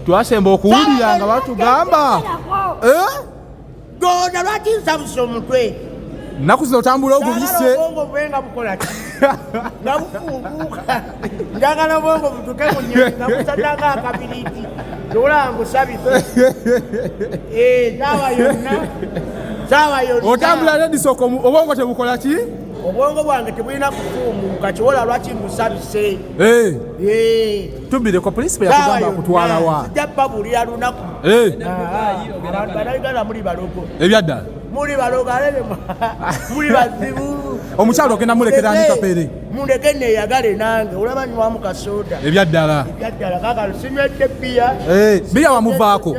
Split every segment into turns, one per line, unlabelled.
twasemba okuwulira nga batugamba
Gona lwaki nsabuse omutwe
nnaku zino otambula ogubise
obwongo bwenga bukola ki nga bufunguuka njagala obwongo butuke mu nnyonyi nga busatanga akabiriti tola ngusabise saawa yonna
otambula nedisoko obwongo tebukola ki
obwongo bwange tebulina kufuumuuka kiwola lwaki mbusabise
tubbireko polisi pe yakugamba kutwalawa
sijja babulira lunaku banauganda muli balogo
ebyaddala
muli balogo alebe muli bazibu
omukyalo ogenda mulekerani Kapere
mundeke neyagale nange olaba nywamu kasoda
ebyaddala
kaka sinywedde
biya wamuvaako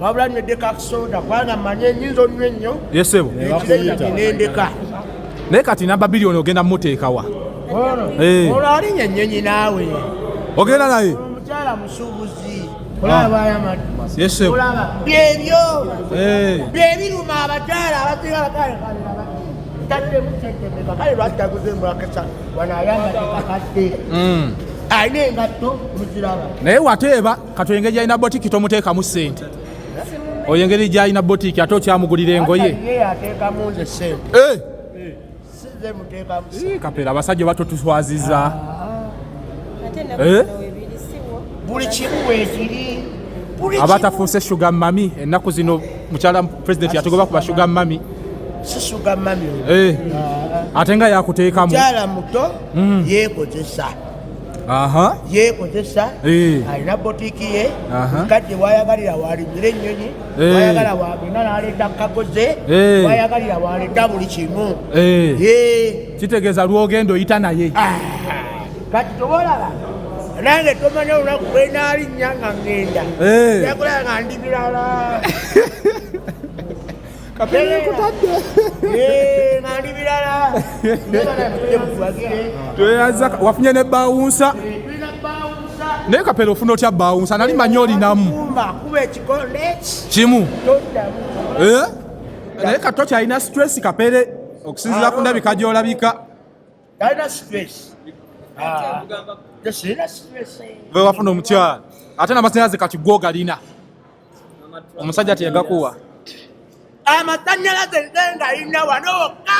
wabula nywedde kasoda kubanga manye nyinza onywa ennyo
yesebo
nendeka
naye kati namba biliyoni ogenda muteekawa
olwo alinya ennyonyi naawe
ogenda naye
omukyala musuubuzi olaba
yesebo
byebyo byebiruma abakyala abasigala taddemukyetemeka kale lwakitaguzemulakesa wanayambadde kakadde alina engatto muziraba
naye wateeba kati engeri gyalina botiki tomuteekamu ssente oyo engeri gyalina botiki ate okyamugulira engoye
ateekamu nze ssente
Kapere abasajja bato tuswaziza
buli kimu weekiri
abatafuuse sugar mami ennaku zino mukyala pulezidenti yatugoba kuba sugar mami
si sugar mami
ate nga yakuteekamu
mukyala muto yeekozesa alina botiki ye mukadde wayagalira walimira ennyonyi wayagala wagenda naleeta kagoze wayagalira waleeta buli kimu
kitegeeza lwogenda oyita naye
kati tobolaba nange tomanya olunaku lwenaalinnya nga ngenda yakulaba nga ndi birala
Kapere kutadde
nga ndi birala
tweyaza wafunye ne bawunsa naye Kapere ofuna otya bawunsa nali manyi olinamu
kuba ekikonde
kimu naye kati tokyalina stress Kapere okusinziira ku ndabika gy'olabika
talina stress tesirina stress
ve wafuna omukyala ate n'amasanyalaze kati gwo galina omusajja teyegakuwa
amasanyalaze nze ngalina wano wokka